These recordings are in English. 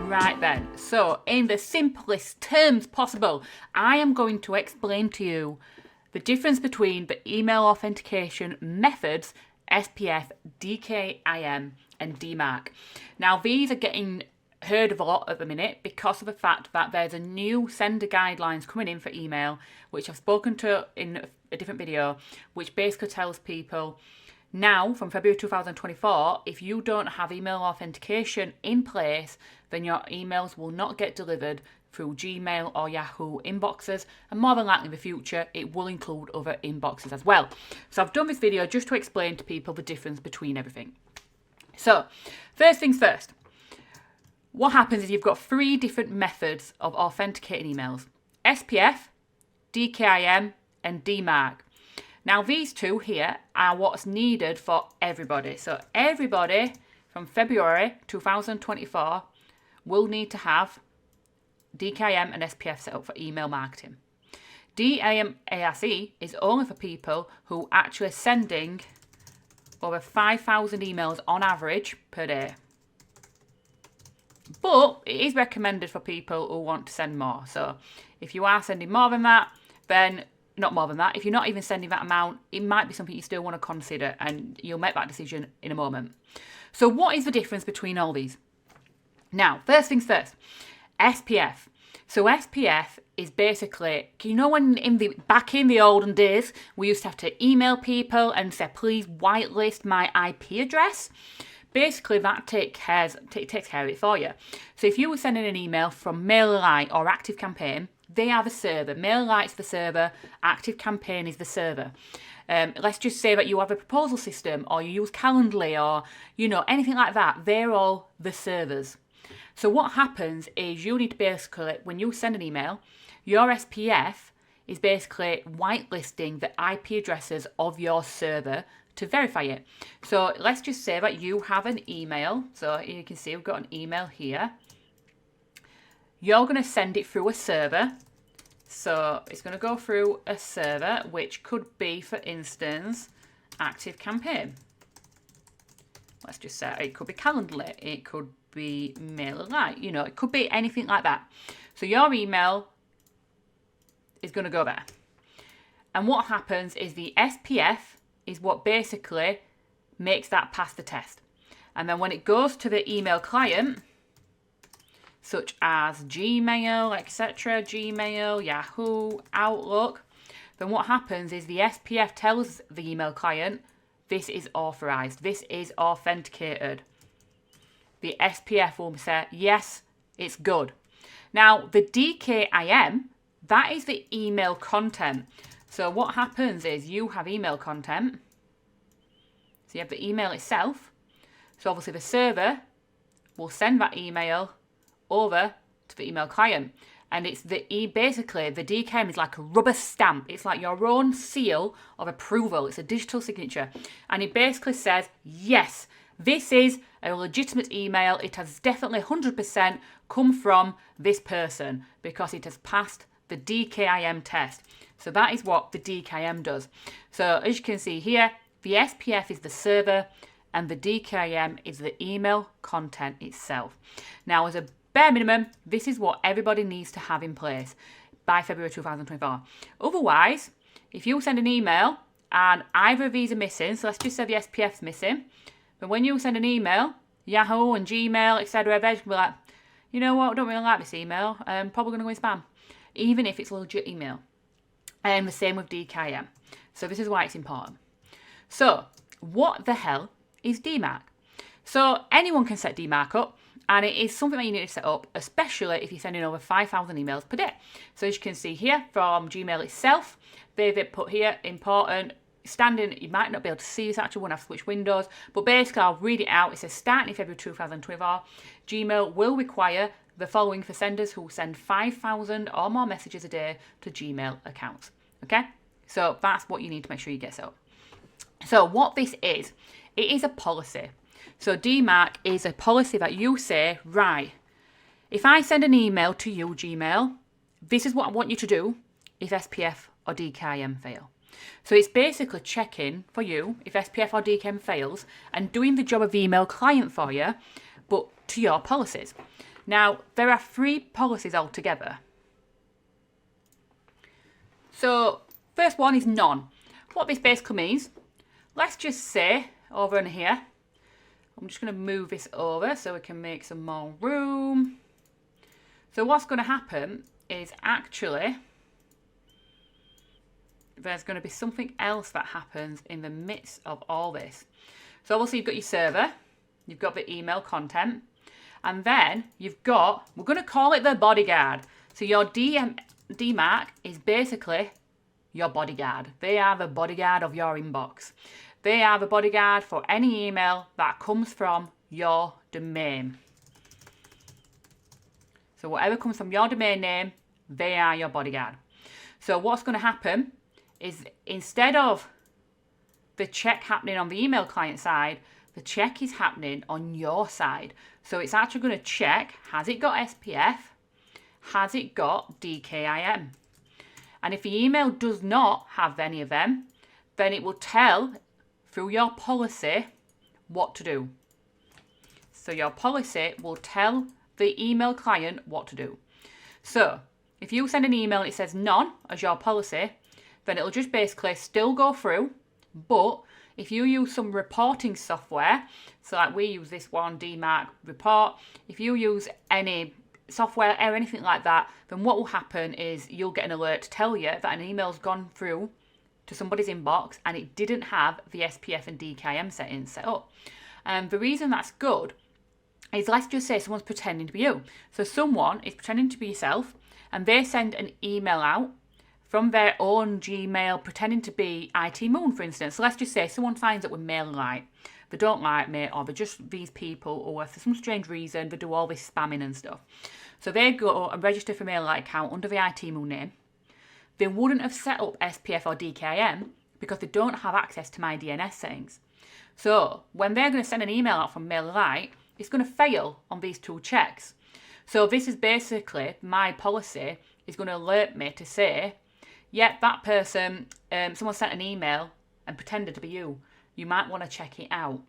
Right then, so in the simplest terms possible, I am going to explain to you the difference between the email authentication methods, SPF, DKIM and DMARC. Now these are getting heard of a lot at the minute because of the fact that there's a new sender guidelines coming in for email, which I've spoken to in a different video, which basically tells people now from February 2024, if you don't have email authentication in place, then your emails will not get delivered through Gmail or Yahoo inboxes, and more than likely in the future it will include other inboxes as well. So I've done this video just to explain to people the difference between everything. So first things first, what happens is you've got three different methods of authenticating emails: SPF, DKIM and DMARC. Now these two here are what's needed for everybody. So everybody from February 2024 will need to have DKIM and SPF set up for email marketing. DMARC is only for people who actually sending over 5,000 emails on average per day. But it is recommended for people who want to send more. So if you are sending more than that, then not more than that. If you're not even sending that amount, it might be something you still want to consider, and you'll make that decision in a moment. So what is the difference between all these? Now, first things first, SPF. So SPF is basically, you know, when back in the olden days, we used to have to email people and say, please whitelist my IP address. Basically, that takes care of it for you. So if you were sending an email from MailerLite or ActiveCampaign, they are the server. MailerLite's the server, ActiveCampaign is the server. Let's just say that you have a proposal system, or you use Calendly, or anything like that. They're all the servers. So what happens is you need to basically, when you send an email, your SPF is basically whitelisting the IP addresses of your server to verify it. So let's just say that you have an email. So you can see we've got an email here. You're going to send it through a server. So it's going to go through a server, which could be, for instance, ActiveCampaign. Let's just say it could be Calendly. It could be MailerLite. It could be anything like that. So your email is going to go there. And what happens is the SPF is what basically makes that pass the test. And then when it goes to the email client, such as Gmail, etc., Gmail, Yahoo, Outlook, then what happens is the SPF tells the email client, this is authorized, this is authenticated. The SPF will say, yes, it's good. Now, the DKIM, that is the email content. So what happens is you have email content. So you have the email itself. So obviously the server will send that email over to the email client. And it's basically the DKIM is like a rubber stamp. It's like your own seal of approval. It's a digital signature. And it basically says, yes, this is a legitimate email. It has definitely 100% come from this person because it has passed the DKIM test. So that is what the DKIM does. So as you can see here, the SPF is the server and the DKIM is the email content itself. Now, as a bare minimum, this is what everybody needs to have in place by February 2024. Otherwise, if you send an email and either of these are missing, so let's just say the SPF's missing, but when you send an email, Yahoo and Gmail, etc., they're just going to be like, you know what, I don't really like this email, I'm probably going to go in spam, even if it's a legit email. And the same with DKIM. So this is why it's important. So what the hell is DMARC? So anyone can set DMARC up, and it is something that you need to set up, especially if you're sending over 5,000 emails per day. So as you can see here from Gmail itself, they've put here important, standing, you might not be able to see this actually when I've switched windows, but basically I'll read it out. It says starting in February 2024, Gmail will require the following for senders who send 5,000 or more messages a day to Gmail accounts. Okay, so that's what you need to make sure you get set up. So what this is, it is a policy. So DMARC is a policy that you say, right, if I send an email to you, Gmail, this is what I want you to do if SPF or DKIM fail. So it's basically checking for you if SPF or DKIM fails and doing the job of the email client for you, but to your policies. Now, there are 3 policies altogether. So, first one is none. What this basically means, let's just say over in here, I'm just going to move this over so we can make some more room. So what's going to happen is actually there's going to be something else that happens in the midst of all this. So obviously you've got your server, you've got the email content, and then you've got, we're going to call it the bodyguard. So your DMARC is basically your bodyguard. They are the bodyguard of your inbox. They are the bodyguard for any email that comes from your domain. So whatever comes from your domain name, they are your bodyguard. So what's going to happen is instead of the check happening on the email client side, the check is happening on your side. So it's actually going to check, has it got SPF? Has it got DKIM? And if the email does not have any of them, then it will tell through your policy what to do. So your policy will tell the email client what to do. So if you send an email and it says none as your policy, then it'll just basically still go through. But if you use some reporting software, so like we use this one, DMARC report, if you use any software or anything like that, then what will happen is you'll get an alert to tell you that an email's gone through to somebody's inbox and it didn't have the SPF and DKIM settings set up. And the reason that's good is, let's just say someone's pretending to be you. So someone is pretending to be yourself and they send an email out from their own Gmail pretending to be IT Moon, for instance. So let's just say someone signs up with MailerLite. They don't like me, or they're just these people, or for some strange reason they do all this spamming and stuff. So they go and register for MailerLite account under the IT Moon name. They wouldn't have set up SPF or DKIM because they don't have access to my DNS settings. So when they're going to send an email out from MailerLite, it's going to fail on these 2 checks. So this is basically my policy is going to alert me to say, yeah, that person, someone sent an email and pretended to be you. You might want to check it out.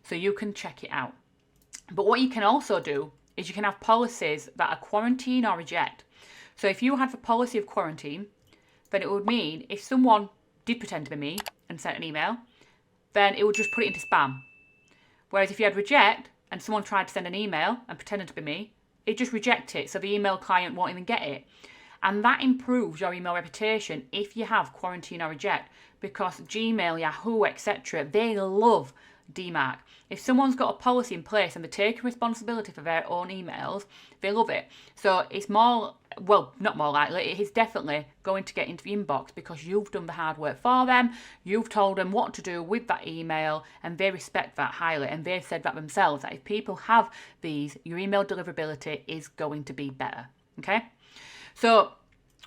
So you can check it out. But what you can also do is you can have policies that are quarantine or reject. So if you had the policy of quarantine, then it would mean if someone did pretend to be me and sent an email, then it would just put it into spam. Whereas if you had reject and someone tried to send an email and pretended to be me, it just reject it, so the email client won't even get it. And that improves your email reputation if you have quarantine or reject, because Gmail, Yahoo, etc., they love DMARC. If someone's got a policy in place and they're taking responsibility for their own emails, they love it. So it's more, well, not more likely, it is definitely going to get into the inbox because you've done the hard work for them, you've told them what to do with that email, and they respect that highly, and they've said that themselves, that if people have these, your email deliverability is going to be better, okay? So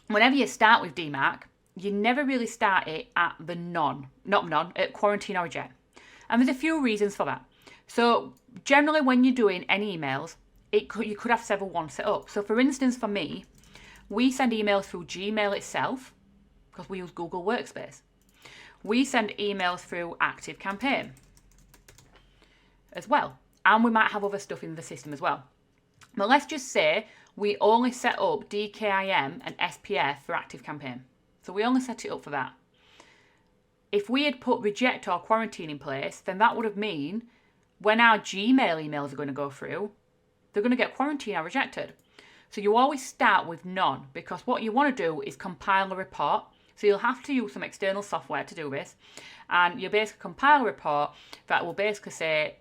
whenever you start with DMARC, you never really start it at the at quarantine or reject. And there's a few reasons for that. So generally when you're doing any emails, you could have several ones set up. So for instance, for me, we send emails through Gmail itself because we use Google Workspace. We send emails through ActiveCampaign as well. And we might have other stuff in the system as well. But let's just say we only set up DKIM and SPF for ActiveCampaign. So we only set it up for that. If we had put reject or quarantine in place, then that would have mean when our Gmail emails are going to go through, they're going to get quarantined or rejected. So you always start with none, because what you want to do is compile a report. So you'll have to use some external software to do this. And you'll basically compile a report that will basically say,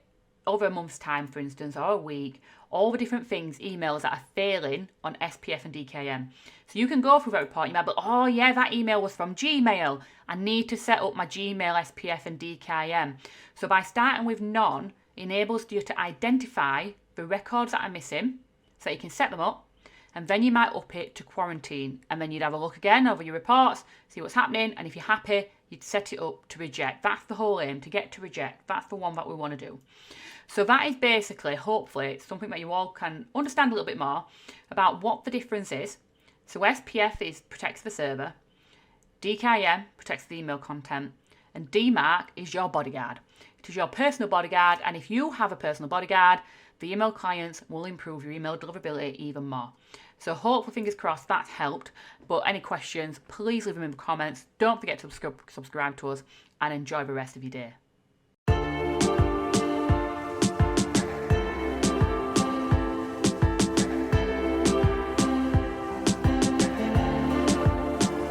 over a month's time, for instance, or a week, all the different things, emails that are failing on SPF and DKIM. So you can go through that report, you might be like, oh yeah, that email was from Gmail. I need to set up my Gmail SPF and DKIM. So by starting with none, enables you to identify the records that are missing, so you can set them up, and then you might up it to quarantine, and then you'd have a look again over your reports, see what's happening, and if you're happy, you'd set it up to reject. That's the whole aim, to get to reject. That's the one that we want to do. So that is basically, hopefully, something that you all can understand a little bit more about what the difference is. So SPF protects the server, DKIM protects the email content, and DMARC is your bodyguard. It is your personal bodyguard, and if you have a personal bodyguard, the email clients will improve your email deliverability even more. So hopefully, fingers crossed, that's helped. But any questions, please leave them in the comments. Don't forget to subscribe to us, and enjoy the rest of your day.